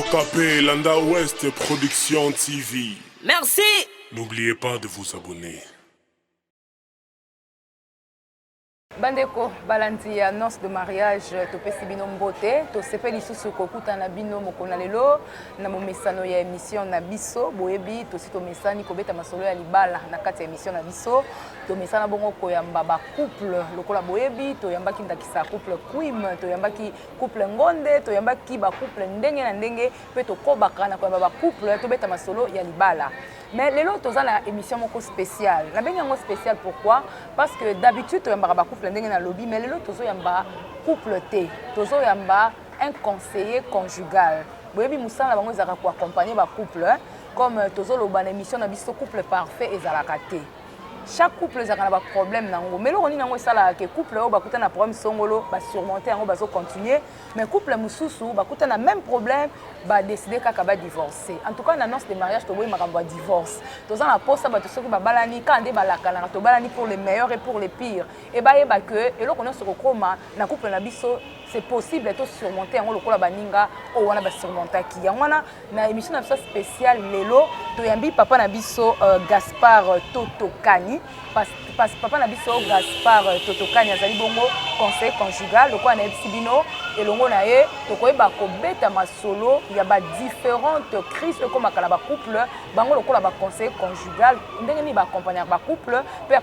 Okapé, Landa Ouest Production TV. Merci. N'oubliez pas de vous abonner. Bandeko balandi annonce de mariage topesi bino mbote tosepeli susu kokuta na bino mokona lelo na momesano ya émission na biso boyebi tosi tomesani kobeta masolo ya libala na kati ya émission na biso tomesana bongo koyamba ba couple lokola boyebi toyambaki ndakisa couple Queen toyambaki couple Ngonde toyambaki ba couple ndenge na ndenge pe tokobaka na koyamba ba couple tobeta masolo ya libala. Mais lelo toza na émission moko spéciale. Na bengi yango spécial pourquoi? Parce que d'habitude toyamba ba couple ndenge na lobby mais lelo tozo yamba couple té. Tozo yamba un conseiller conjugal. Boyebi musala bango ezaka ko accompagner ba couple comme tozo loba na émission na biso couple parfait ezalaka té. Chaque couple a un problème nango. Mais on a ça que couple au bakuta na problème songolo ba surmonter yango bazo continuer mais couple mususu bakuta na même problème ba décider kaka ba divorcer. En tout cas, l'annonce de mariage to boy makambo divorce. Toza na posa ba to soki ba balani ka nde balaka na to balani pour les meilleurs et pour les pires. Et ba yeba que et loko nyonso kokoma na couple na biso c'est possible de surmonter yango lokola baninga o wana ba surmonter ki. Yango wana na émission na biso spéciale lelo to yambi papa na biso Gaspard Totokani parce papa na biso Gaspard Totokani azali bongo conseil conjugal lokola na ebsibino elongo na ye tokoyeba kobeta masolo ya ba différentes crises comme makala ba couple bango lokola ba conseil conjugal ndenge ni ba accompagner ba couple pe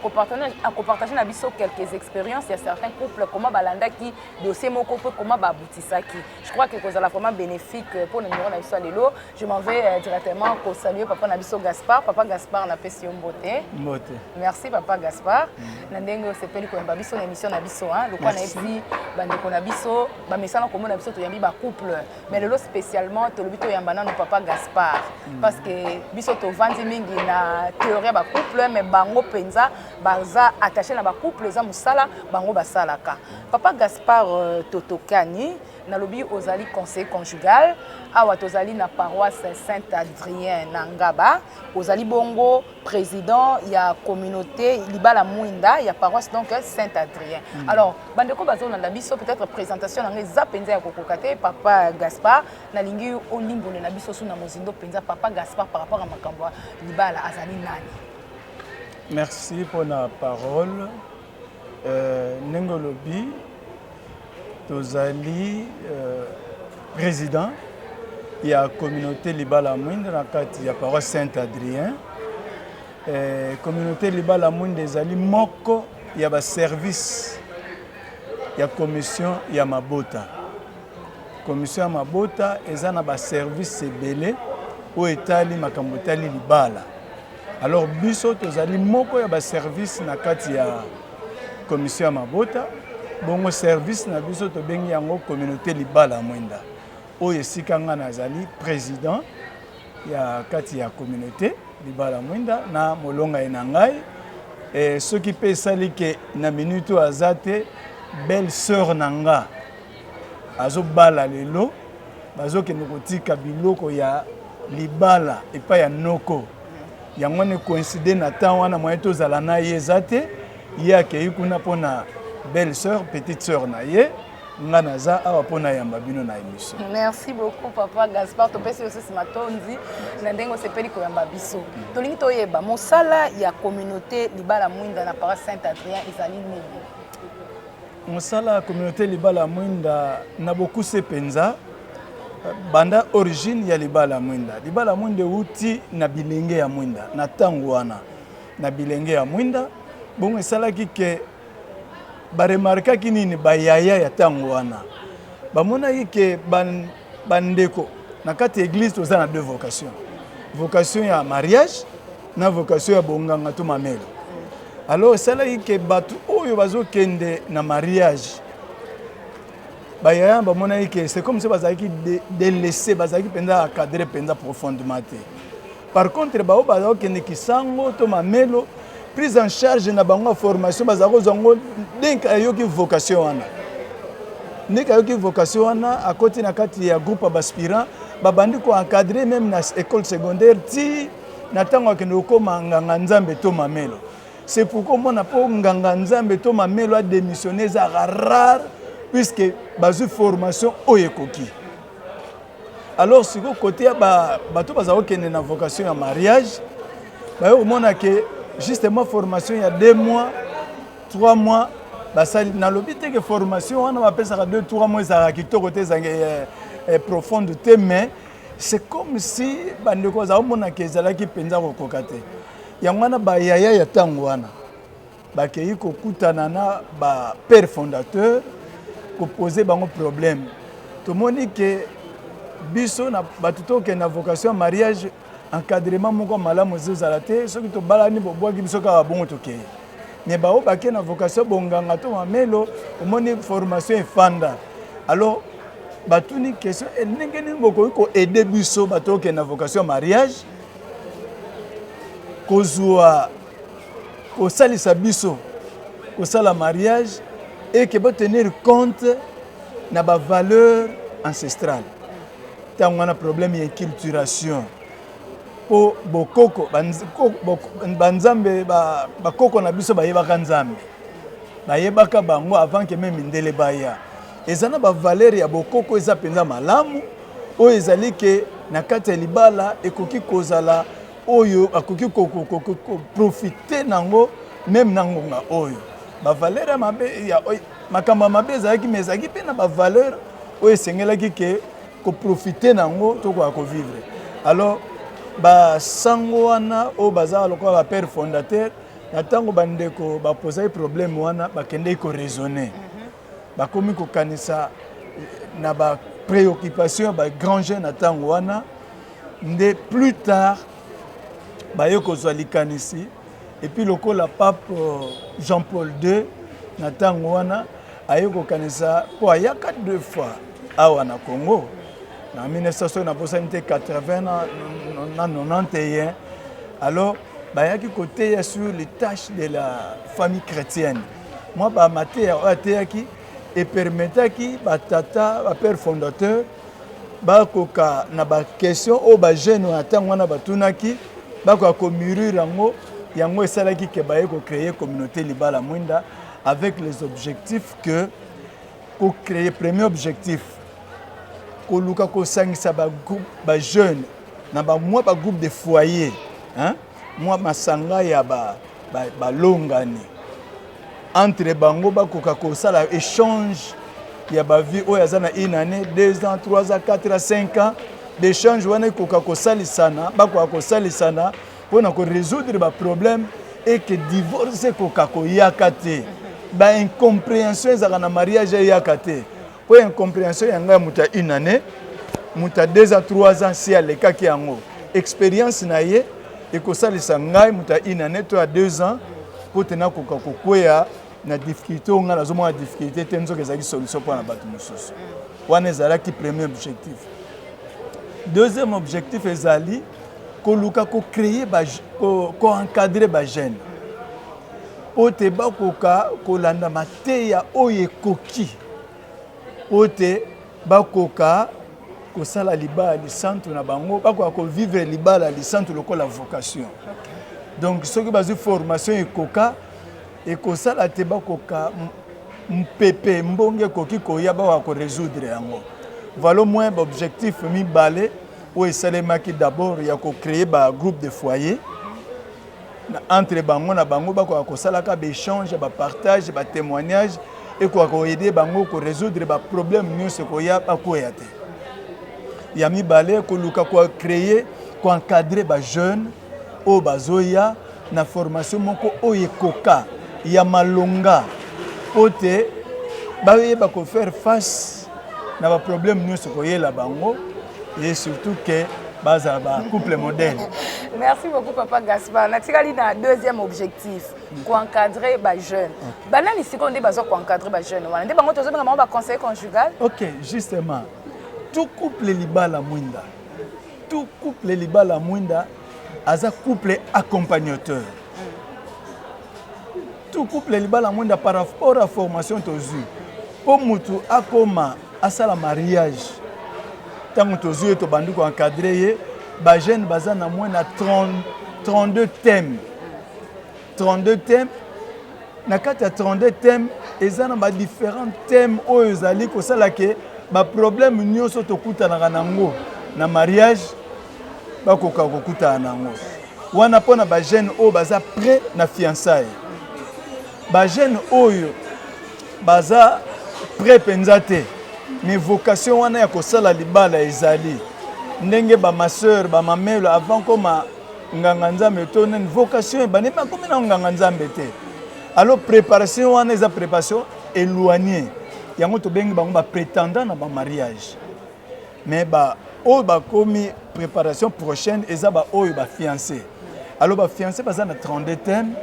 partager na biso quelques expériences ya certains couples comment balandaki dossier moko pe comment ba aboutisaki. Je crois que cause la vraiment bénéfique pour le numéro na biso lelo. Je m'en vais directement pour saluer papa na biso Gaspard. Papa Gaspard na pesi mbote. Mbote. Merci papa Gaspard. Na ndenge sepeli ko yamba biso na émission na biso hein. Lokola na epi bandeko na biso ba mesana komo na biso to yambi ba couple. Mais lelo spécialement to lobito yamba na papa Gaspard parce que biso to vandi mingi na théorie ba couple mais bango penza baza attaché na ba couple za musala bango basalaka. Papa Gaspard Totokani na lobi ozali conseil conjugal awa tozali na paroisse Saint-Adrien na Ngaba ozali bongo président ya communauté libala mwinda ya paroisse donc Saint-Adrien. Alors bandeko bazona na biso peut-être présentation na za penza ya kokokate papa Gaspard na lingi olimbo na biso suna mozindo penza papa Gaspard par rapport à makambo libala azali nani. Merci pour la parole. Nengolobi tozali président de la communauté Libala Mwinde dans la paroisse Saint-Adrien. Communauté Libala Mwinde ezali moko ya ba service ya commission ya mabota. Commission ya mabota ezana ba service ebele o etali makambo etali libala. Alors biso tozali moko ya ba service na kati ya commission ya mabota. Bongo service na biso to bengi yango communauté libala mwenda oyo esika nga nazali président ya kati ya communauté libala mwenda na molonga ena ngai soki pe esali ke na minute azate belle sœur nanga azobala lelo bazokende kotika biloko ya libala epa ya noko yango ne coïncide na temps wana moyen tozala na ye ezate ye akei kuna mpona belle sœur, petite sœur naye, nganaza awa pona yamba bino na émission. Merci beaucoup papa Gaspard to pesi aussi matondi na ndengo sepeli ko yamba biso. To lingi to yeba mosala ya communauté libala mwinda na paroisse Saint-Adrien ezali nini? Mosala communauté libala mwinda na beaucoup se penza banda origine ya libala mwinda. Libala mwinda uti na bilenge ya mwinda na tango wana na bilenge ya mwinda bongo esalaki ke baremarka kinini bayaya ya tango wana bamona yike bandeko na kati église toza na deux vocations vocation ya mariage na vocation ya bonganga to mamelo alors sala yike batu oyo bazokende na mariage bayaya bamona yike c'est comme si bazaki délaissé bazaki penza cadrer penza profondément par contre bao bazokende kisango to mamelo prise en charge na bango formation bazako zongo denka yoki vocation wana ndeka yoki vocation wana akoti na kati ya groupe d'aspirants babandi ko encadrer même na école secondaire ti na tango akende okoma nganga nzambe to mamelo c'est pourquoi mona po nganga nzambe to mamelo a démissionné za rare puisque bazu formation oyekoki Alors si vous côté bato baza okende na vocation ya mariage ba au mona que justement formation il y a 2 mois 3 mois basali na lobité que formation on va appeler ça 2-3 mois ça kitoko te profonde te mais c'est comme si bandeko za omona que ezalaki penza kokokate yango wana ba yaya ya tango wana bakei kokutana na ba père fondateur ko poser bango problème to moni que biso na batuto ke na vocation mariage encadrement moko malamu zozala te soki to balani bobwaki biso ka bongo toke mais bao bake na vocation bonganga to mamelo omoni formation efanda alors batuni question ndenge boko ko aider biso bato ke na vocation mariage kozwa ko salisa biso ko sala mariage et que ba tenir compte na ba valeur ancestrale tant on a problème d'inculturation po bokoko banzambe bakoko na biso bayebaka nzambe bayebaka bango avant que même ndele baya ezana ba valeur ya bokoko eza penza malamu o ezali ke na kati ya libala ekoki kozala oyo akoki ko profiter nango même nangonga oyo ba valeur ya mabe ya makamba mabe ezalaki mais ezalaki pe na ba valeur oyo esengelaki ke ko profiter nango to ko vivre alors ba sango wana o baza lokola ba père fondateur na tango bandeko ba poser problème wana ba kende ko raisonner ba komi ko kanisa na ba préoccupation ba grand jeune na tango wana nde plus tard ba yoko zwali kanisi et puis lokola pape Jean-Paul II na tango wana ayoko kanisa po ayaka 2 fois awa na Congo en 1980 na 91 alors bayaki côté sur les tâches de la famille chrétienne moi ba maté ateyaki et permetaki ba tata ba père fondateur ba koka na ba question o ba jeune atango na batunaki ba ko mûrir yango esalaki ke ba ko créer communauté libala mwinda avec les objectifs que ko créer premier objectif koluka ko sangisa ba groupe ba jeune na ba moi ba groupe de foyer hein moi masanga ya ba longani entre bango ba koka ko sala échange ya ba vie o yazana 1 année 2 ans 3 ans 4 ans 5 ans d'échange wana koka ko salisana ba ko salisana pona ko résoudre ba problème et que divorce koka ko yakate ba incompréhension ezaka na mariage yakate pour incompréhension yanga muta 1 année muta 2 ans 3 ans si aleka ki yango expérience na ye et ko salisa ngai muta 1 année to à 2 ans pour tena koka kokwea na difficulté nga na zoma difficulté tenzo kezaki solution pour na batu mususu wana ezalaki premier objectif deuxième objectif ezali ko luka ko créer ko encadrer ba jeune ote ba koka ko landa mateya oye koki ote bakoka ko sala libala li centre na bango bakoka ko vivre libala li centre lokola vocation donc ce qui base formation ekoka ekosala te bakoka mpepe mbonge koki koya ba ko résoudre yango voilà moins objectif mi balé ou esalemaki d'abord ya ko créer ba groupe de foyer entre bango na bango bakoka ko sala ka échange ba partage ba témoignage et quoi aider bango ko résoudre ba problème nyonso ko ya ba ko yate ya mi balé ko luka ko créer ko encadrer ba jeune o bazoya na formation moko o yekoka ya malonga pote ba yeba ko faire face na ba problème nyonso ko yela bango et surtout que baza ba couple modèle. Merci beaucoup papa Gaspard. Natikali na deuxième objectif, ko encadrer ba jeune. Banani siko ndé bazo ko encadrer ba jeune. Wana ndé bango tozo benga ba conseil conjugal. OK, justement. Tout couple libala mwinda. Tout couple libala mwinda aza couple accompagnateur. Tout couple libala mwinda par rapport à formation tozu. Po mutu akoma asala mariage. Tant tozu to bandu ko encadrer ba jeune baza na moins na 32 thèmes. 32 thèmes. Na kati ya 32 thèmes, ezana ba différents thèmes oyo ezali ko sala ke ba problème nyonso to kuta na nango na mariage bakoka kokutana nango wana mpona bajeune oyo baza prêt na fiançaille bajeune oyo baza prêt mpenza te mais vocation wana ya kosala libala ezali ndenge bamasseur bamamelo avant koma nganga nzambe to nini vocation ebani bakomi na nganga nzambe te alors préparation wana eza préparation éloignée yango tobengi bango baprétendant na bamariage mais oyo bakomi préparation prochaine eza baoyo bafiancé alors bafiancé baza na 32 thèmes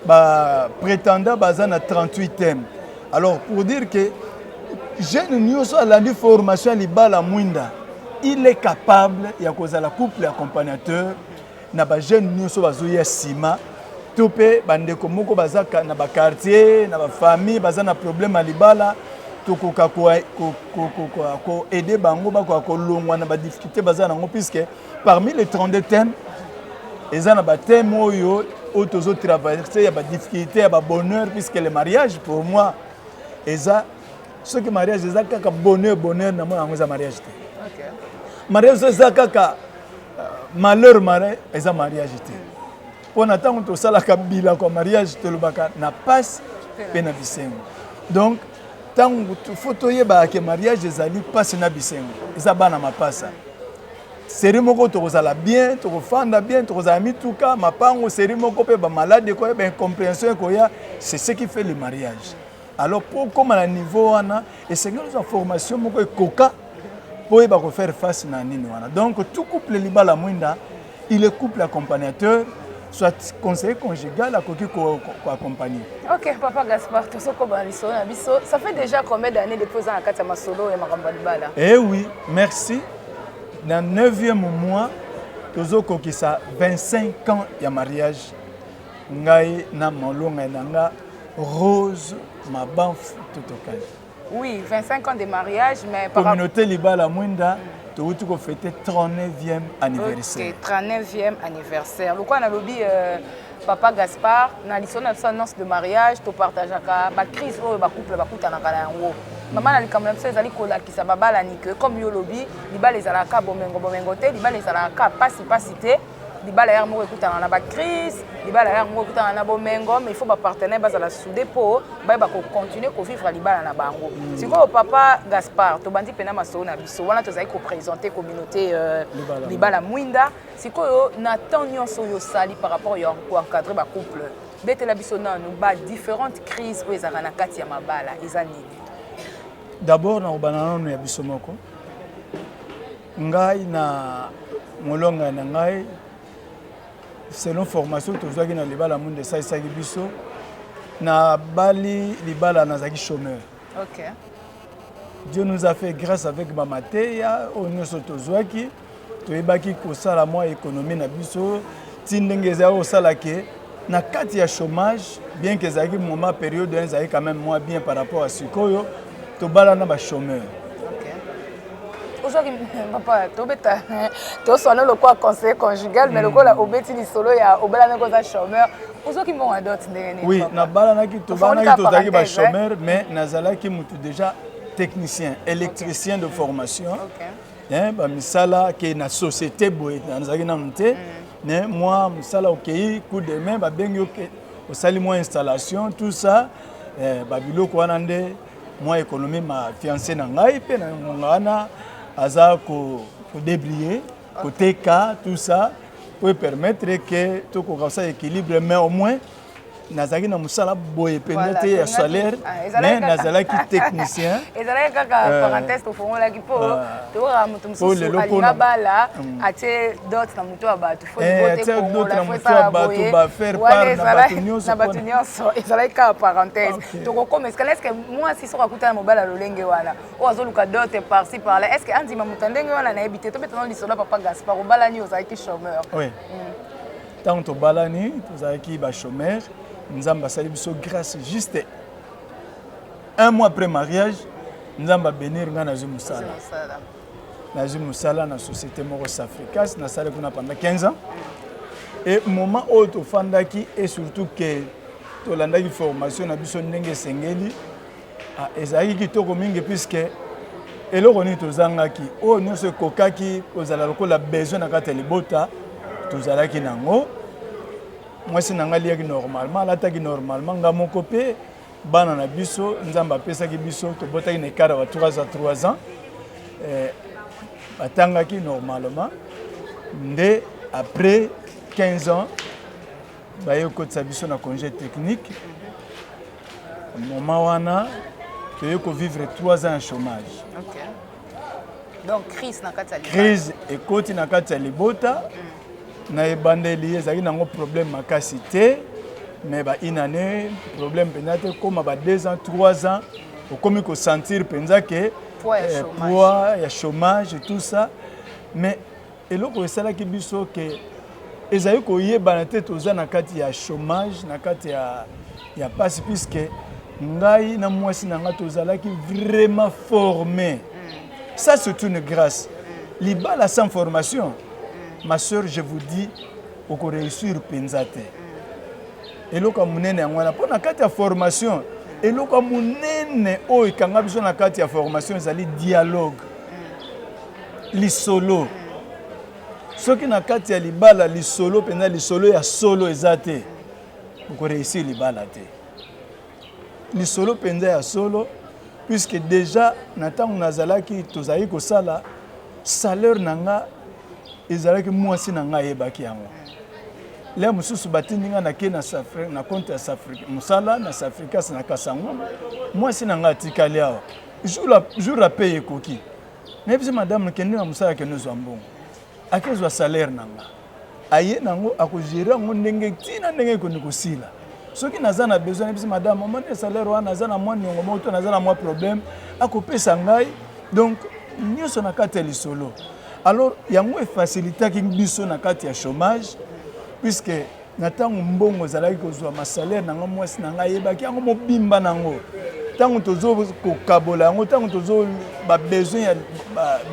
baprétendant baza na 38 thèmes alors pour dire que jeune nyonso alandi formation ya libala mwinda il est capable ya kozala couple accompagnateur na bajeune nyonso bazoya nsima to mpe bandeko moko baza na baquartier na bafamille baza na problème ya libala tokoka koaider bango bakoka kolongwa na badifficulté baza nango puisque parmi les 32 thèmes eza na bathème oyo tozotraverse ya badifficulté ya babonheur puisque le mariage pour moi eza soki mariage eza kaka bonheur na mona yango eza mariage te mariage eza kaka malheur eza mariage te mpona ntango tosalaka bilako ya mariage tolobaka na pasi mpe na bisengo donc ntango fo toyebaka ke mariage ezali pasi na bisengo eza bana mapasa seri moko tokozala bien tokofanda bien tokozala mituka mapango seri moko mpe bamalade ekoya baincompréhension ekoya c'est ce qui fait le mariage alors mpo koma na niveau wana esengeli ozwa formation moko ekoka mpo oyeba kofaire face na nini wana donc tout couple libala mwinda il est couple accompagnateur soit conseiller conjugal akoki koaccompagner. Ok, Papa Gaspard, tout ce qu'on va ça fait déjà combien d'années depuis que vous avez solo et Maramba Libala? Eh oui, merci. Dans le 9e mois, nous avons 25 ans de mariage. Ngai na molonga nanga Rose Mabanf tout au cas. Oui, 25 ans de mariage, mais par communauté Libala Mwinda. Tu as fêté 39e anniversaire. Ok, 39e anniversaire. Pourquoi on a lobby Papa Gaspard, dans l'histoire annonce de mariage, tu partages la crise, le couple, le couple, maman a dit que les gens qui sont comme yo lobby, les alaka bomengo bomengote, les alaka pas-cité. Les gens qui écoutent la crise, les gens qui écoutent la bomengo, mais il faut que les partenaires soient soudés pour continuer à vivre les gens na bango. Si vous Papa Gaspard, tu bandi pena maso na biso, wana tozali ko présenter communauté libala mwinda, si ko Nathan nyonso yo sali par rapport yo encadrer ba couple. Bete la biso na nous ba différentes crises oyo ezaka na kati ya mabala eza nini? D'abord na obanana no ya biso moko. Ngai na molonga na ngai selon formation tozwaki na libala mwinda esaisaki biso na bali libala nazaki chômeur. Ok. Dieu nous a fait grâce avec Bamateya, Onyoso Tozwaki, Toebaki Kosala moi économie na biso, Tindengeza Osalake, na kati ya chômage, bien que zaki moment période zaki quand même moins bien par rapport à Sikoyo, Tobala na ba chômeur. Aujourd'hui, papa, tu sonnes le quoi conseiller conjugal, mais le quoi la obéti ni solo ya obala na koza chômeur. Aujourd'hui, mon adot oui, na bala na ki tobala na ki tozaki ba chômeur, mais nazala ki mutu déjà technicien, électricien de formation. Okay. Bah misala qui na société boy, nazaki na monté. Mais moi misala OK, coup de main ba bengi OK. Au sali moi installation, tout ça, ba biloko wana nde moi économie ma fiancée na ngai pe na ngana aza ko déblier côté cas tout ça pour permettre que tout ko ça équilibre mais au moins nazaki na musala boye penete ya salaire mais nazalaki technicien ezalaki kaka parenthèse tofongolaki po tokoka moto mosusu alinga bala atie dot na moto ya bato fo na moto ya bato bafaire part na bato nyonso ezalaki kaka parenthèse tokokoma est-ce que mwasi soki akutana mobali ya lolenge wana oyo azoluka dot par-ci par-là est-ce que andima moto ndenge wana nayebi te tobetana lisolo ya Papa Gaspard obalani ozalaki chômeur ntango tobalani tozalaki bachômeur Nzamba sali biso grâce juste un mois après mariage Nzamba bénir nga na musala. Na musala na société moko Safricas na sala kuna pendant 15 ans. Et moment où to fandaki et surtout que to landaki formation na biso ndenge sengeli ezali kitoko mingi puisque eloko nini tozangaki oyo nyonso ekokaki kozala lokola besoin na kati ya libota tozalaki nango mwasi na ngai aliaki normalement alataki normalement nga moko mpe bana na biso nzambe apesaki biso tobotaki na ekara ba 3 ans batangaki normalement nde après 15 ans baye kokotisa biso na congé technique moment wana toye kovivre 3 ans ya chômage. Okay. Donc crise na kati ya libota. Crise ekoti na kati ya libota na ebandeli ezalaki nango problème makasi te mais ba une année problème mpenza te koma ba 2 ans 3 ans okomi kosentir mpenza ke poids ya chômage et tout ça mais eloko esalaki biso ke ezali koyebana te toza na kati ya chômage na kati ya pasi puisque ngai na mwasi na nga tozalaki vraiment formé. Ça c'est une grâce. Libala sans formation. Ma soeur, je vous dis, on peut réussir penzate. Et là comme munene ngwana pour na kati ya formation. Et là comme munene o ikanga biso na kati ya formation ezali dialogue. Li solo. Soki na kati ya libala li solo penza li solo ya solo ezate. On peut réussir libala te. Li solo penza ya solo puisque déjà natango nazalaki tozali ko sala salaire nanga ezalaki mwasi nanga yebaki yango le mususu batindinga na ke na compte ya Safrika musala na Safrika na Kasango mwasi nanga atikali awa jour la paye koki mais madame kende na musala ke nous ambongo akezwa salaire nanga aye nango akojira ngo ndenge tina ndenge ko nikosila soki naza na besoin ebisi madame maman de salaire wana naza na mwa niongo moto naza na mwa problème akopesa ngai donc nyonso na kati ya lisolo alors yango efacilitaki biso na kati ya chômage puisque na ntango mbongo ezalaki kozwa masalaire nango mwasi na ngai yebaki yango mobimba nango ntango tozokokabola yango ntango tozo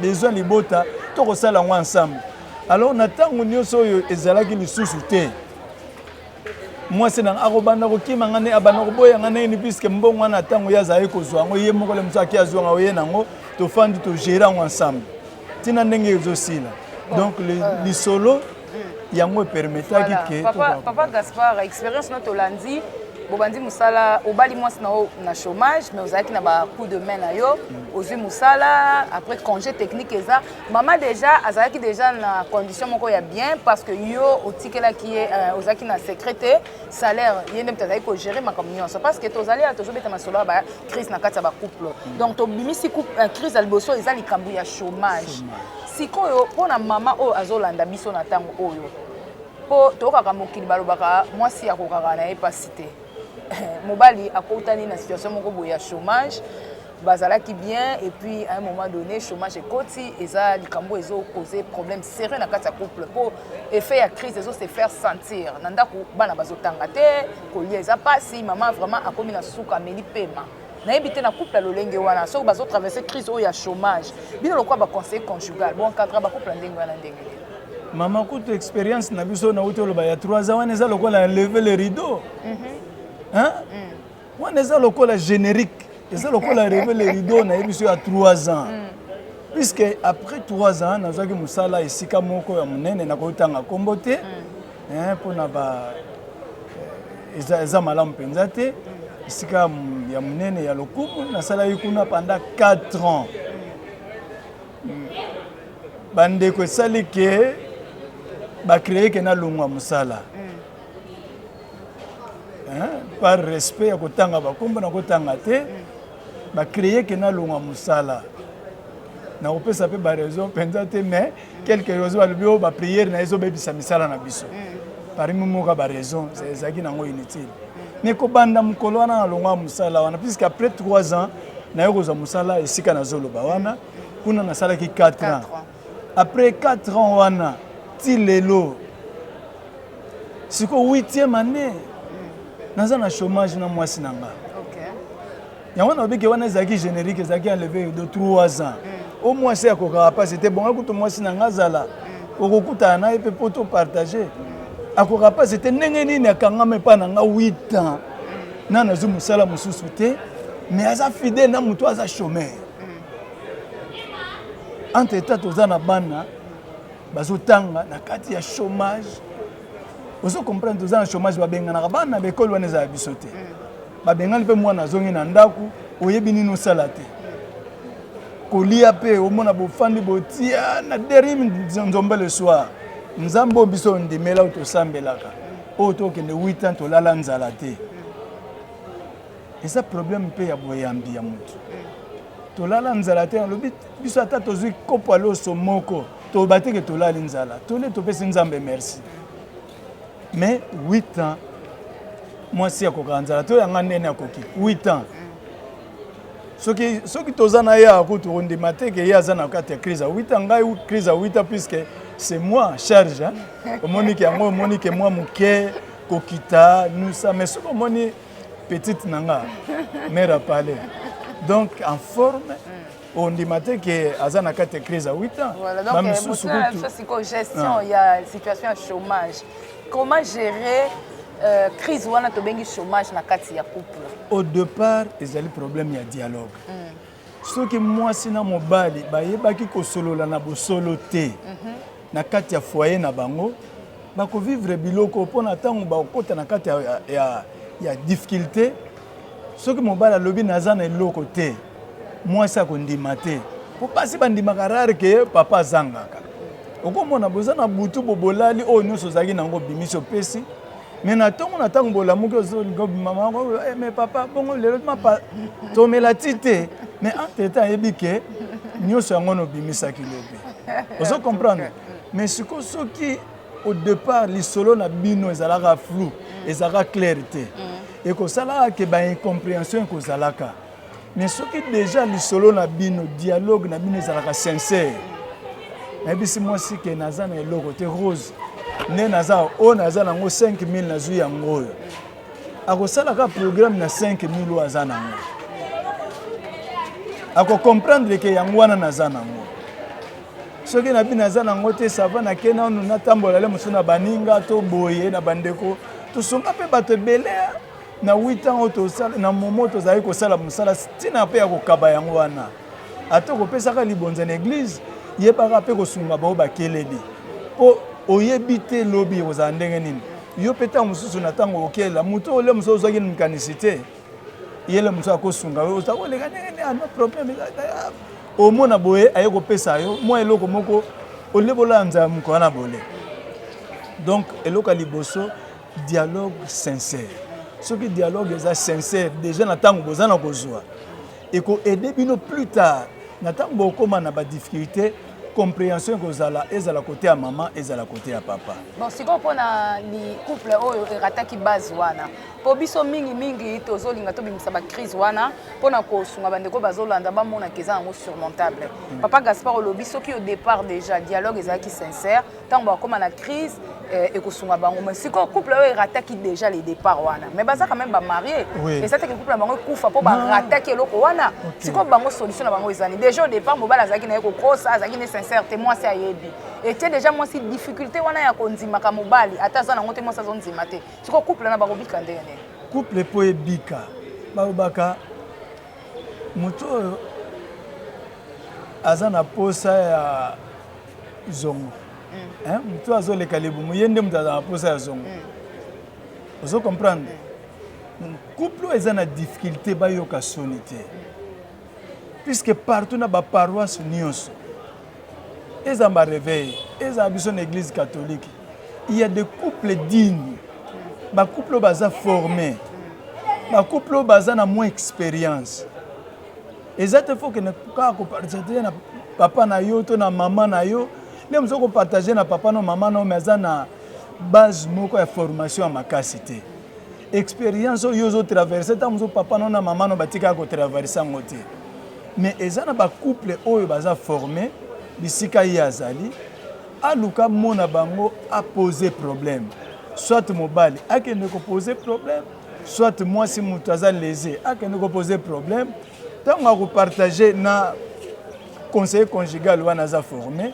besoin libota tokosala yango ensemble alors na ntango nyonso oyo ezalaki lisusu te mwasi na akobanda kokima ngane abana koboya ngane ni puisque mbongo wana ntango yazali kozwa yango ye moko le musaki azwa yango ye nango tofandi to gérer yango ensemble tina ndenge ezosila donc le solo yango permetaki que papa Gaspard expérience notre landi bobandi musala obali mwasi na chômage mais ozaki na ba coup de main na yo ozwi musala après congé technique eza maman déjà azalaki déjà na condition moko ya bien parce que yo otikelaki ozaki na secrétaire salaire yende mtazaki ko gérer makambo nyonso parce que tozali tozobeta masolo ba crise na kati ya ba couple donc tobimisi crise ya liboso eza likambo ya chômage sikoyo pona mama oyo azolanda biso na tango oyo po tokaka mokili balobaka mwasi akokaka na ye pasi te mobali akotani na situation moko boya chômage bazalaki bien et puis à un moment donné chômage ekoti eza likambo ezo causer problème sérieux na kati ya couple po effet ya crise ezo se faire sentir na ndako bana bazotanga te kolia eza pasi mama vraiment akomi na suka ameli pema nayebi te na couple ya lolenge wana soki bazotraverse crise oyo ya chômage bino lokwa baconseil conjugal bon encadre bacouple ya ndenge wana ndenge mama kutu expérience na biso na uti oloba ya 3 ans wana eza lokola lever le rideau hein wana eza lokola générique eza lokola lever le rideau na biso ya 3 ans puisque après 3 ans nazaki musala esika moko ya munene na kotanga kombo te hein pona ba eza malamu penza te esika ya munene ya lokumu nasala yikuna pendant 4 ans bandeko esali ke créer que na longwa musala par respect ya kotanga bakombo na kotanga te créer que na longwa musala na kopesa pe ba raison penza te mais quelque chose balobio ba prière na ezo bebisa misala na biso parmi moka ba raison ezaki nango inutile mais ko banda mukolo wana na longwa musala wana puisque après 3 ans na yo kozwa musala esika na zoloba wana kuna na sala ki 4 ans après 4 ans wana ti lelo siko 8e année naza na chômage na mwasi nanga yango na obike wana ezalaki générique ezalaki enlevé de 3 ans au moins c'est akokaka pas c'était bon akuta mwasi nanga zala okokutana na ye mpe po topartage akokaka pas c'était ndenge nini akangama epa nanga 8 ans na nazwi mosala mosusu te mais aza fidèle na moto aza chômeur entre temps toza na bana bazotanga na kati ya chômage. Ozo comprendre toza na chômage babenganaka bana bekolo wana eza ya biso te. Babengani mpe mwana azongi na ndaku oyebi nini osala te. Kolia pe omona bofandi botia na derimi nzombe le soir. Nzambo biso ndimela utosambelaka. Oyo tokende 8 ans tolala nzala te. Eza problème mpe ya boyambi ya mutu. Tolala nzala te lobi biso ata tozwi kopo aloso moko tobateke tolali nzala. Tole topesi nzambe merci. Mais 8 ans moi si akoka nzala to yanga nene akoki 8 ans. Soki tozana ya ko to ndima te ke ya zana ka te crise 8 ans ngai crise 8 ans puisque c'est moi charge Monique yango Monique moi muke kokita nous ça mais ce moni petite nanga mère a parlé donc en forme on dit matin que azana ka te crise 8 ans. Voilà donc ça c'est quoi gestion il y a situation de chômage. Comment gérer crise wana to bengi chômage na kati ya couple? Au départ, il y a le problème ya dialogue. Ce que moi sina mobali bayebaki ko solola na bo solo te. Na kati ya foyer na bango ba ko vivre biloko pona tango ba okota na kati ya difficulté. Ce que mobali alobi nazana eloko te. Moi ça ko ndima te. Po pasi bandima karare ke papa zangaka. Okomona bozana butu bobolali o nyoso zaki nango bimiso pesi. Mais na tango bolamuki ozolinga maman mais papa bongo lelo ma tomela tite mais entre temps yebi ke nyoso yango no bimisaki lobi. Ozo comprendre mais soki au départ lisolo na bino ezalaka flou ezalaka clarté et ko sala ke ba incompréhension ko zalaka mais soki déjà lisolo na bino dialogue na bino ezalaka sincère. Et si moi si que nazana eloko te rose ne naza o naza nango 5000 nazui yango akosala ka programme na 5000 oaza nango ako comprendre que yango wana naza nango soki na bi naza nango te sava na kena onu natambola le musuna baninga to boye na bandeko to songa pe bato belé na 8 ans to sala na momo to zai ko sala musala tina pe akokaba yango wana atoko pesa ka libonza na église yebaka pe ko sunga ba bakeleli po oyebite lobi ozandenge nini yo peta mususu na tango okela muto ole muso ozaki mkanisite yele muso akosunga we ozakoleka ndenge ano problème omona boye ayeko pesa yo mo eloko moko olebola nza mko na bole donc eloko liboso dialogue sincère ce qui dialogue est sincère déjà na tango bozana kozwa et ko aider bino plus tard na tango bokoma na ba difficulté compréhension kozala ezala côté ya maman ezala côté ya papa. Bon siko pona li couple oyo erataki base wana po biso mingi tozolinga to bimisa ba crise wana pona ko sunga bandeko bazolanda ba mona keza yango surmontable. Papa Gaspard olobi soki au départ déjà dialogue ezalaki sincère tant ba koma na crise et ko sunga bango mais siko couple oyo erataki déjà les départ wana mais baza quand même ba marié et ça que couple bango kufa po ba rataki eloko wana siko bango solution na bango ezani déjà au départ mobala azaki na ko kosa azaki ne sincère moi c'est ayebi et tu déjà moi si difficulté wana ya konzima ka mobali ata za na ngote moi ça zonzima te siko couple na bango bika ndenge couple po ebika babaka muto azana posa ya zongo muto azoleka libumu yende muto azana posa ya zongo ozo comprendre couple ezana difficulté bayoka sonité puisque partout na ba paroisse nyonso ezamba réveil ezamba biso na église catholique il y a des couples dignes ba couple baza formé ba couple baza na moins expérience ezate faut que na ka ko partager na papa na yo to na maman na yo même so ko partager na papa na maman na mais na base moko ya formation ya makasité expérience yo zo traverser ta mo papa na maman na batika ko traverser ngote mais ezana ba couple oyo baza formé bisika yazali aluka mona bango a poser problème soit mobali akende ko poser problème soit moi si mutaza lésé akende ko poser problème tant à partager na conseil conjugal wana za formé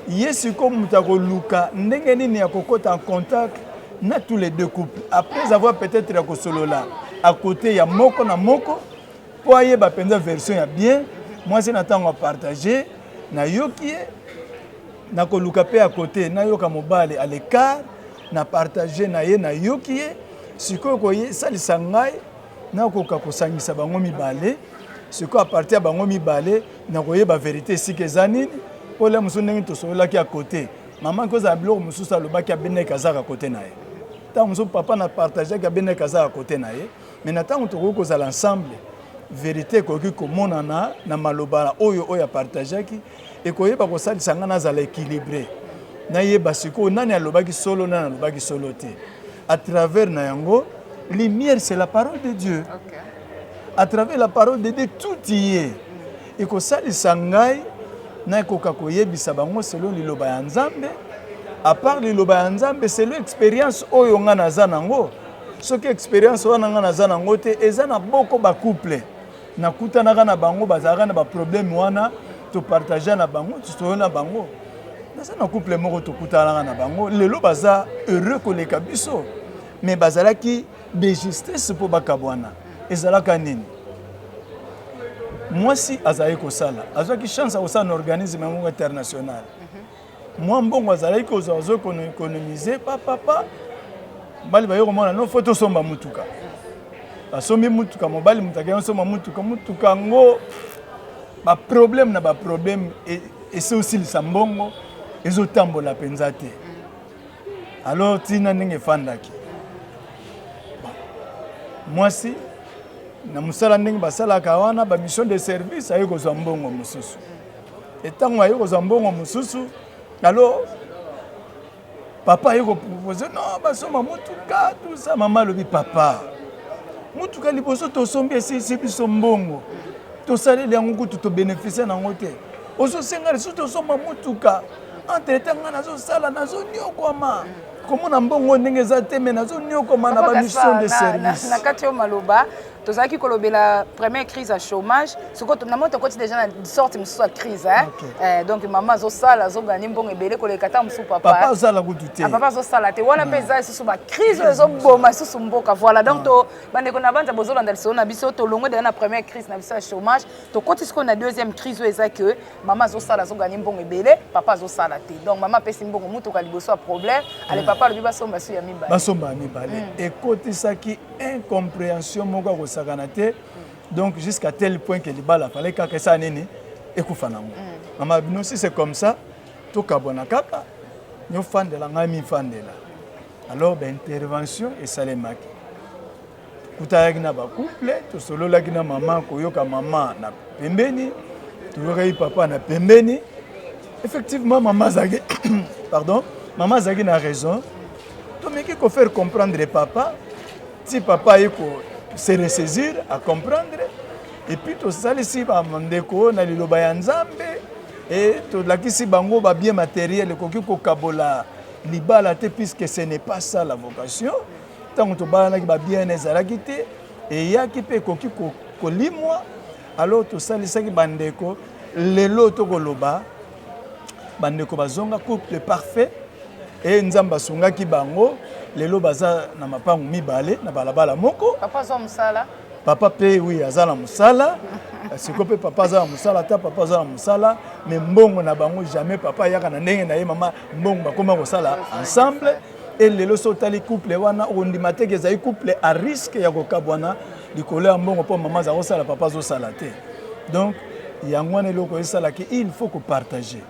yesi comme mutako luka ndenge nini ya kokota en contact na tous les deux couples après avoir peut-être ya kosolola à côté ya moko na moko pour ayeba penza version ya bien moi c'est na tango partager na yoki na koluka pe à côté na yoka mobali à l'écart na partager na ye na yoki sikoyo koye salisa ngai na koka kosangisa bango mibale sikoyo à partir bango mibale na koyeba vérité sike ezanini po le musu ndenge tosololaki à côté maman koza biloko mususu alobaki abeneki azaka côté na ye ntango mosusu papa na partageaki abeneki azaka côté na ye mais na ntango tokoki kozala ensemble vérité ekoki komonana na maloba oyo apartageaki ekoyeba kosalisa ngai nazala équilibré nayeba sikoyo nani alobaki solo nani alobaki solo te à travers na yango lumière c'est la parole de Dieu. Okay. À travers la parole de Dieu tout y est ekosalisa ngai na ekoka koyebisa bango selon liloba ya Nzambe à part liloba ya Nzambe selon expérience oyo nga naza nango soki expérience wana nga naza nango te eza na boko ba couple nakutanaka na bango bazalaka na baproblème wana topartage na bango totoyo na bango naza na couple moko tokutanaka na bango lelo baza heureux koleka biso mais bazalaki de justesse mpo bakabwana ezalaka nini mwasi azalaki kosala azwaki chance akosala na organisme yango international mwa mbongo azalaki kozwa azoéconomize papa mobali baye komona no fo tosomba mutuka basombi mutuka mobali moto akei osomba mutuka yango baproblème na baproblème ese osilisa mbongo ezotambola mpenza te alors ntina ndenge efandaki mwasi na mosala ndenge basalaka wana bamission de service aye kozwa mbongo mosusu etango aye kozwa mbongo mosusu alors papa aye kopropose non basomba mutuka tout ça mama alobi papa mutuka liboso tosombi esisi biso mbongo tosaleli yango kutu tobénéficie nango te ozosenga lisusu tosomba mutuka entre-temps nga nazosala nazoniokwama komona mbongo ndenge eza te me nazoniokoma na bamission de service na kati yo maloba tozalaki kolobela première crise ya chômage sikoyo namoni tokoti déjà na sorte mosusu ya crise donc mama azosala azoganye mbongo ebele koleka ta mosusu papa azosala kutu te papa azosala te wana mpe eza lisusu bacrise oyo ezoboma lisusu mboka voilà donc bandeko na banza bozolanda lisolo na biso tolongwe deja na première crise na biso ya chômage tokoti sikoyo na deuxième crise oyo eza ke mama azosala azoganye mbongo ebele papa azosala te donc mama apesi mbongo mutuka liboso ya problème ale papa alobi basomba su ya mibale basomba ya mibale ekotisaki incompréhension moko akosakana te donc jusqu'à tel point que libala fallait kaka esa nini ekufa nango mama bino si c'est comme ça tokabwana kaka nyofandela ngai mifandela alors baintervention esalemaki kutayaki na bacouple tosololaki na mama koyoka mama na pembeni toyokaki papa na pembeni effectivement mama azalaki pardon mama azalaki na raison tomeki kofaire comprendre papa si papa aye se ressaisir à comprendre et puis tosalisi bandeko na liloba ya Nzambe et tolakisi bango ba bien matériel ekoki kokabola libala te puisque ce n'est pas ça la vocation tango tobalanaki ba bien ezalaki te eyaki mpe ekoki kolimwa alors tosalisaki bandeko lelo tokoloba bandeko bazonga couple parfait et Nzambe asungaki bango lelo baza na mapango mibale na balabala moko papa zo musala papa pe oui azala musala siko pe papa azala musala ta papa azala musala mais mbongo na bango jamais papa yaka na ndenge na ye mama mbongo bakoma kosala ensemble et lelo sotali couple wana ondima te ke zai couple à risque ya kokabwana likolo ya mbongo po mama za kosala papa zo sala te donc yango wana eloko esalaki il faut que partager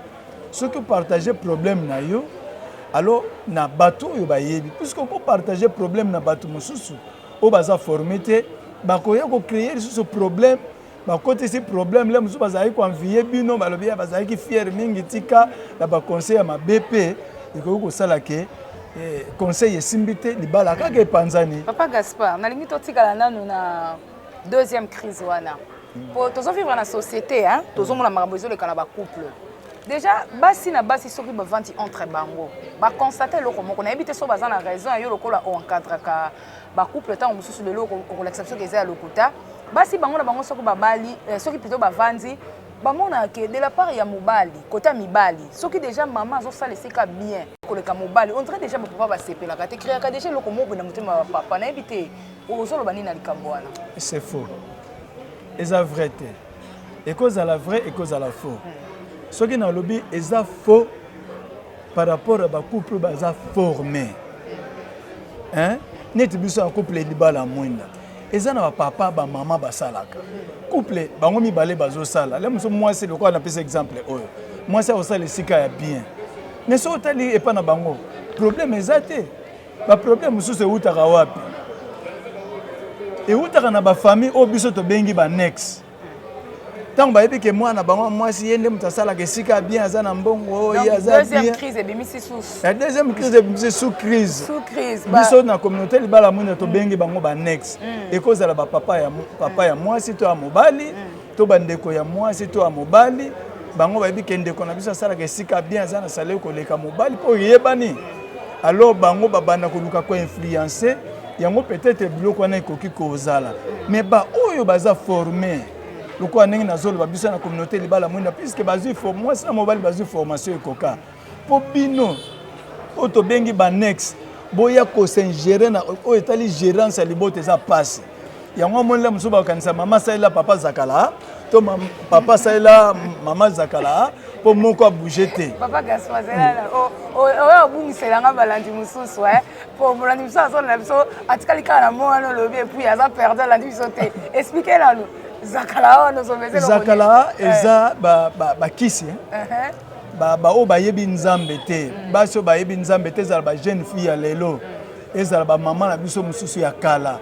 ce que partager problème na yo alors na bato oyo bayebi puisque on partager problème na bato mosusu o baza formé te bakoya ko créer lisusu problème bakote si problème le mosusu bazali ko envier bino balobi bazali ki fier mingi tika na ba conseil ya mabepe ikoki kosala ke conseil esimbi te libala kaka epanzani papa Gaspard nalingi totikala nanu na deuxième crise wana po tozovivre na société tozomona makambo ezoleka na bacouple déjà basi na basi soki bavandi entre bango baconstate eloko moko nayebi te so baza na raison ya yo lokola oencadraka bacouple ntango mosusu lelo okolakisa biso eza ya lokuta basi bango na bango soki babali soki plutôt bavandi bamonake de la part ya mobali kota mibali soki déjà mama azosala esika bien koleka mobali on dirait déjà bapapa basepelaka te créaka déjà eloko moko na motema ya bapapa nayebi te ozoloba nini na likambo wana c'est faux eza vrai te ekozala vrai ekozala faux Ce qui n'a lobby est faux par rapport à couple baza formé. Hein? Net biso un couple libala mwinda. Eza na papa ba mama basalaka. Couple bango mibale bazo sala. Là moi c'est le quoi on appelle cet exemple oyo. Moi ça osala sika ya bien. Mais so tali e pa na bango. Problème ezate. Ba problème musu se utaka wapi. Et utaka na ba famille o biso to bengi ba next. Tant ba yebi ke mwana bango mwasi yende mutasala ke sika bien azana mbongo ya za bien. Deuxième crise ebimisi sous. La deuxième crise est sous crise. Sous crise. Biso na communauté libala mwina to bengi bango ba next. Et cause la papa ya mwasi to a mobali, to bandeko ya mwasi to a mobali, bango ba yebi ke ndeko na biso sala ke sika bien azana sala ko leka mobali po yebani. Alors bango ba banda ko luka ko influencer, yango peut-être biloko wana ekoki kozala. Mais ba oyo baza formé. Le quoi n'est pas zolo babisa na communauté libala mwina puisque bazu forme moi ça mobile bazu formation ekoka po bino oto bengi ba next boya ko s'ingérer na o etali gérance libote za passe yango monela musuba kanisa mama saila papa zakala to papa saila mama zakala po moko bougete papa gaswazela o bungisela nga balandi mususu po mulandi mususu so na biso atikali kana mwana lobi et puis aza perdre la biso te expliquez là nous Zakala eza ba kisi ba o ba yebi nzambe te baso ba yebi nzambe te za ba jeune fille ya lelo eza ba mama na biso mususu ya kala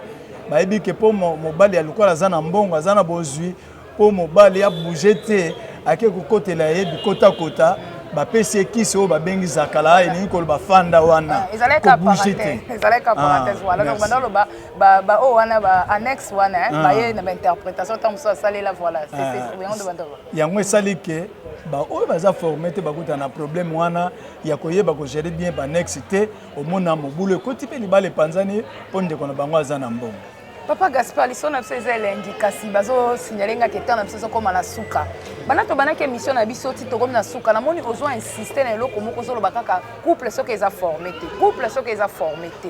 ba yebi ke po mobali ya lokola zana mbongo azana bozwi po mobali ya bougete ake kokotela yebi kota ba pesi kisi o ba bengi zakala eni ko ba fanda wana ko bougete ezaleka parenthèse wala donc bandalo ba o wana ba annexe wana ba ye na interprétation tant ça salela voilà c'est bien de bandalo yango esali ke ba o baza formé te bakuta na problème wana ya koyeba ko gérer bien ba annexe te au mona mobulo ko tipe libale panzani ponde kona bango azana mbongo. Papa Gaspard, ils sont indication bazo signalenga que tant na comme na suka. Bana to bana ke mission na biso ti to comme na suka na moni ozo insister na eloko moko zo lobaka couple so que za formé te. Couple so que za formé te.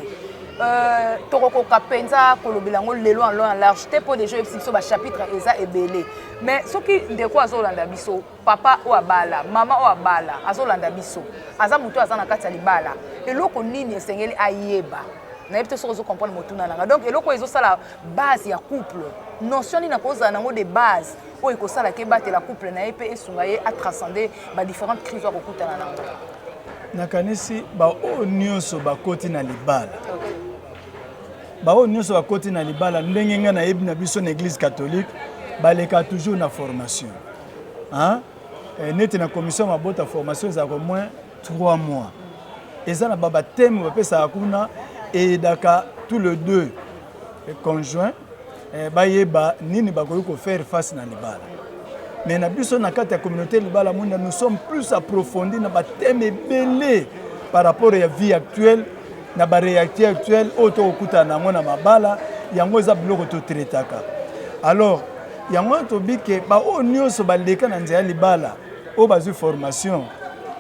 To ko kapenza ko lobilango lelo en long en large te pour des jeux biso ba chapitre eza ebele. Mais ce qui ndeko azo landa biso, papa o abala, mama o abala, azo landa biso. Aza muto aza na kati ya libala. Eloko nini esengeli ayeba. Na yebite so comprendre motuna nanga donc eloko ezosala base ya couple notion ni na koza nango de base o ekosala ke bate la couple na yepe esunga ye a transcender ba différentes crises ko kutana nango nakanisi ba o nyonso bakoti na libala ba o nyonso bakoti na libala ndenge nga na yebi na biso na église catholique baleka toujours na formation hein neti na commission mabota formation za au moins 3 mois eza na baba thème bapesa kuna et daka tous les deux conjoints bayeba nini bakoki ko faire face na libala mais na biso na kati ya communauté libala munda nous sommes plus approfondis na ba thème belé par rapport à la vie actuelle na ba réalité actuelle auto okuta na ngona mabala yango za biloko to traitaka alors yango to bike ba o nyonso baleka na nzela libala o bazu formation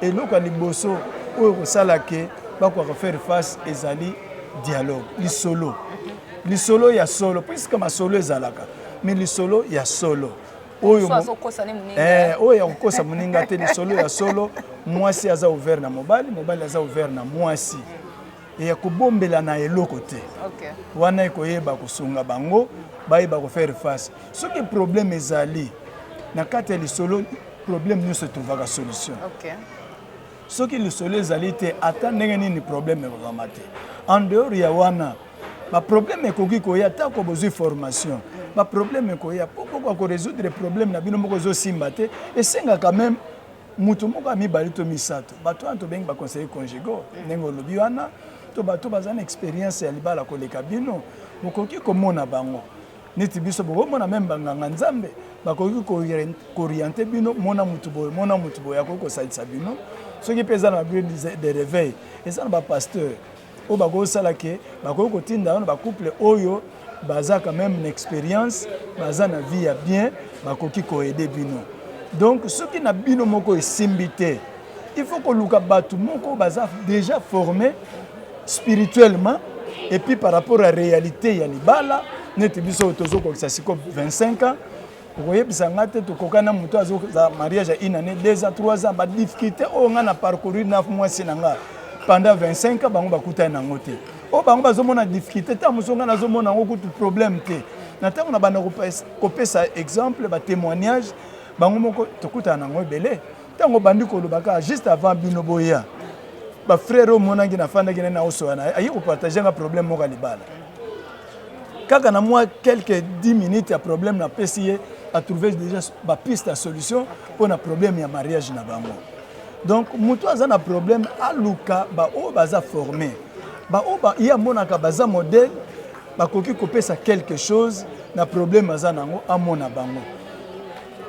et loka liboso o ko sala ke ba ko faire face ezali dialogue li solo ya solo puisque ma solo ezalaka mais li solo ya solo oyo oyo kosa muninga te li solo ya solo mwasi aza ouvert na mobali aza ouvert na mwasi et ya kobombela na eloko te wana ekoyeba kosunga bango bayeba ko faire face ce qui problème ezali na kati ya li solo problème nous se trouvera solution ce qui li solo ezali te ata ndenge nini problème ekozama te en dehors ya wana ba problème ekoki koya ta ko besoin formation ba problème ekoya pourquoi ko résoudre problème na bino moko zo simba te esenga quand même mutu moko amibali to misato bato anto bengi ba conseiller conjugaux ndenge lobi wana to bato bazana expérience ya libala ko leka bino mokoki komona bango neti biso bomona même banganga nzambe bakoki ko orienter bino mona mutu boya ko salisa bino soki pesa na bureau de réveil et ça ba pasteur o bako sala ke bako ko tinda on ba couple oyo baza quand même une expérience baza na vie ya bien bako ki ko aider bino donc ce qui na bino moko esimbité il faut que luka batu moko baza déjà formé spirituellement et puis par rapport à la réalité ya libala neti biso tozo ko siko 25 ans koyebisa nga te tokokana moto azoza mariage à 1 année 2 ans 3 ans badifficulté oyo nga na parcourir 9 mois si na nga pendant 25 ans bango bakutani nango te oyo bango bazomona difficulté ta mosu nga nazomona yango kutu problème te na ntango na banda kopesa exemple batémoignage bango moko tokutana nango ebele ntango bandi kolobaka juste avant bino boya bafrère oyo monangi nafandaki nani aosoya na ye aye kopartage nga problème moko ya libala kaka na moi quelques 10 minutes ya problème na pesi ye a trouvé déjà ba piste à solution pour na problème ya mariage na bango donc mutu aza na problème aluka ba o baza formé ba o ba ya monaka baza modèle bakoki kopesa quelque chose na problème aza nango amona bango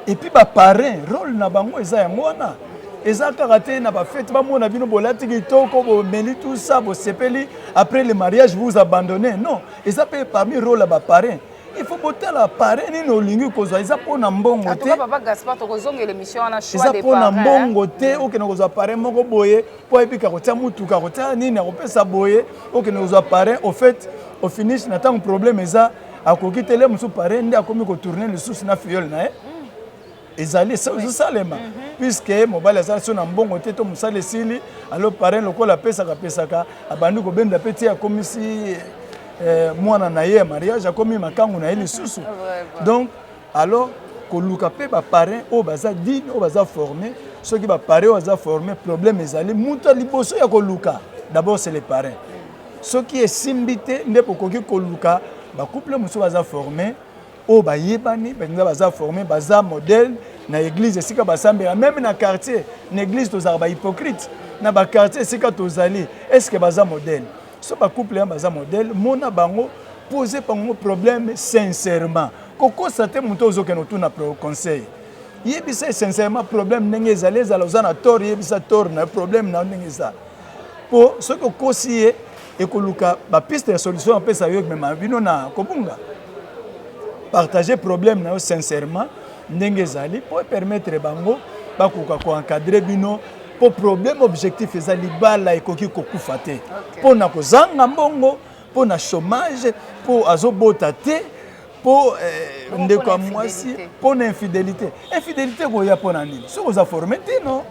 et puis ba parrain rôle na bango eza yango wana eza kaka te na ba fête ba mona bino bolati kitoko bo meli tout ça bo sepeli après le mariage vous abandonnez non eza pe parmi rôle ba parrain il faut boter la parrain ni no lingi kozwa eza pona mbongo te papa Gaspard tokozongela émission wana choix eza des pona parrains mbongo te okena kozwa parrain moko boye po epika kotia mutuka kotia nini akopesa boye okena kozwa parrain au fait au finish na tango problème eza akoki tele musu parrain ndi akomi ko tourner le sous na fiole na ezali salema puisque mobile azali so na mbongo te to musale sili alors parrain lokola pesaka abandi ko benda peti ya komisi mwana na ye mariage akomi makangu na ye lisusu donc alors koluka pe ba parrain o baza digne o baza formé soki ba parrain o baza formé problème ezali muta liboso ya koluka d'abord c'est les parrains soki esimbi te nde pokoki koluka ba couple musu baza formé o bayebani benza baza formé baza modèle na église esika basambela même na quartier na église tozala ba hypocrite na ba quartier esika tozali est-ce que baza modèle so ba couple baza modèle mona bango poser bango problème sincèrement koko sate muto ozokeno tuna pro conseil yebisa sincèrement problème ndenge ezali ezala ozana tort yebisa tort na problème na ndenge eza po soko kosi ekoluka ba piste de solution apesa yo même bino na kobunga partager problème na yo sincèrement ndenge ezali pour permettre bango bakoka ko encadrer bino pour problème objectif ezali bala ekoki kokufa te pona kozanga mbongo pona chômage pour azobota te pour ndeko mwasi pona infidélité koya pona nini soko za formé te non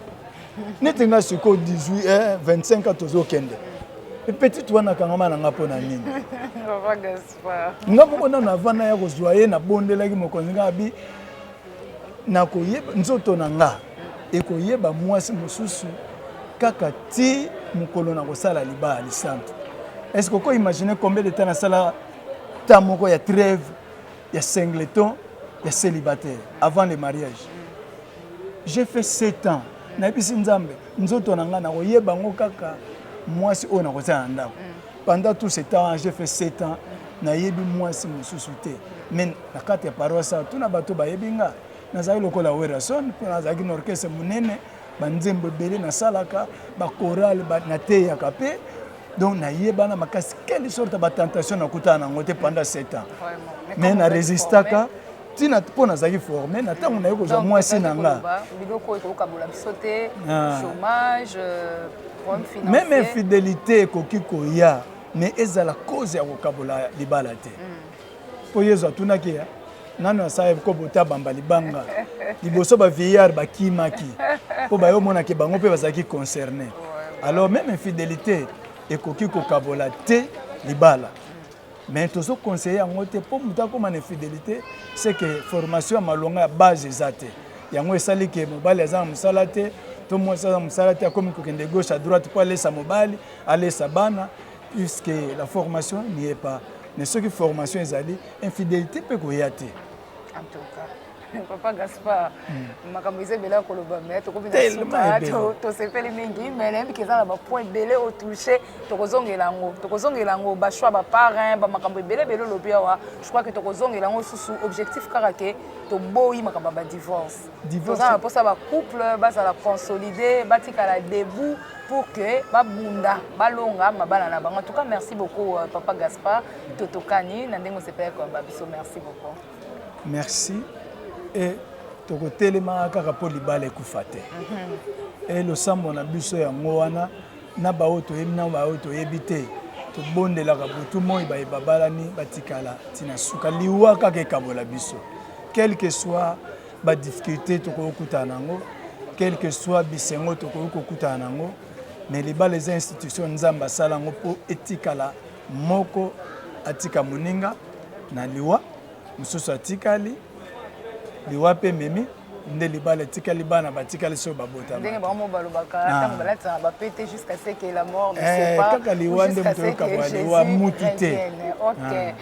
netenga siko 18 25 ans tozokende petite wana kangama na ngapo na nini papa Gaspard ngapo na navana ya kozwa ye na bondelaki mokonzi ngabi na koyeba nzoto na nga ekoyeba mwasi mosusu kaka ti mokolo na kosala libala lisantu est-ce que ko imaginer combien de temps na sala ta moko ya trêve ya singleton ya célibataire avant le mariage j'ai fait 7 ans na bisi nzambe nzoto na nga na koyeba ngo kaka mwasi oyo na kosala na ndako pendant tout ce temps j'ai fait 7 ans na yebi mwasi mosusu te mais na kati ya paroisse tuna bato bayebi nga nazali lokola werason mpo nazalaki na orchestre monene banzembo ebele nasalaka bakorale nateyaka mpe donc nayebana makasi quelle sorte ya batentation nakutana nango te pendant 7 ans mais na résistaka tina mpo nazalaki formé na ntango naye kozwa mwasi na nga même infidélité ekoki koya mais ezala cause ya kokabola libala te mpo yezu atunaki ya nano asala kobota bamba libanga liboso bavieillard bakimaki mpo bayomonaki bango mpe bazalaki concerné alors même infidélité ekoki kokabola te libala mais tozoconseille yango te mpo moto akoma na infidélité c'est que formation ya malonga ya base eza te yango esali ke mobali aza na mosala te to mwasi aza na mosala te akomi kokende gauche à droite mpo alesa mobali alesa bana puisque la formation n'y est pas mais soki formation ezali infidélité mpe koya te en tout cas papa Gaspard makambo eza ebele akoloba mais tokomi na suka tosepeli mingi mais nayebiki eza na bapoint ebele otouche tokozongela yango bashoi baparrain bamakambo ebele ebele olobi awa je crois que tokozongela yango susu objectif kaka ke toboyi makambo ya badivorce toza na mposa bacouple bazala consolide batikala debout pour que babunda balonga mabala na bango en tout cas merci beaucoup papa Gaspard totokani na ndenge osepelaka babiso merci beaucoup merci et tokotelema kaka mpo libala ekufa te e losambo na biso yango wana na baoyo toyebi na baoyo toyebi te tobondelaka butu moi bayebabalani batikala ntina suka liwa kaka ekabola biso quel que soit ba difficulté tokokuta nango, quel que soit bisengo tokokuta nango, mais les institutions nzamba sala ngo po etikala moko atika moninga na liwa mususu atikali liwa pe memi nde libala etikali bana batikali so babota ndenge bango balobaka tango balata bapete jusqu'à ce que la mort ne sait pas kaka liwa nde muto yoka liwa mutu te. OK.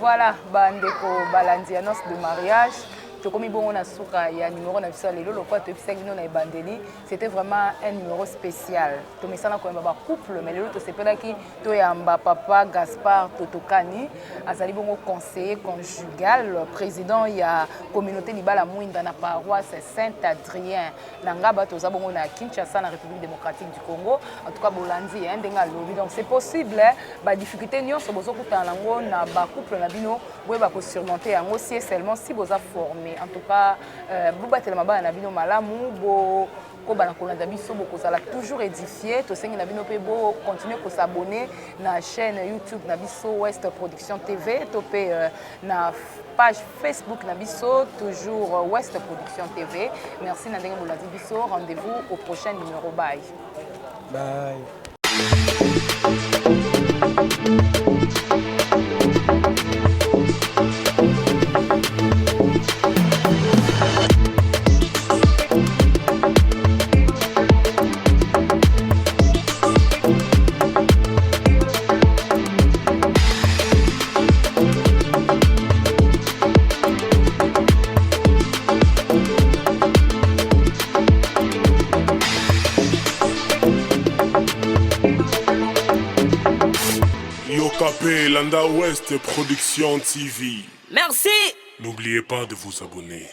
Voilà, bandeko balandi annonce de mariage. Tokomi bongo na suka ya numéro na biso lelo lokwa to ebisaki no na ebandeli, c'était vraiment un numéro spécial. To mesana ko ba couple mais lelo to sepelaki to yamba papa Gaspard Totokani azali bongo conseiller conjugal, président ya communauté libala mwinda na paroisse Saint-Adrien na ngaba to za bongo na Kinshasa na République démocratique du Congo. En tout cas bolandi ndenga lobi, donc c'est possible ba difficulté nyonso bozo kutana ngo na ba couple na bino boye ba ko surmonter yango si seulement si boza formé. En tout cas, vous battez la main na bino malamu bo ko bana ko na biso bo ko sala toujours édifié to sengi na bino pe bo continuer ko s'abonner na chaîne YouTube na biso West Production TV to pe na page Facebook na biso toujours West Production TV. Merci na ndenge bolandi biso, rendez-vous au prochain numéro. Bye. Bye. Yokapé Landa West Production TV. Merci. N'oubliez pas de vous abonner.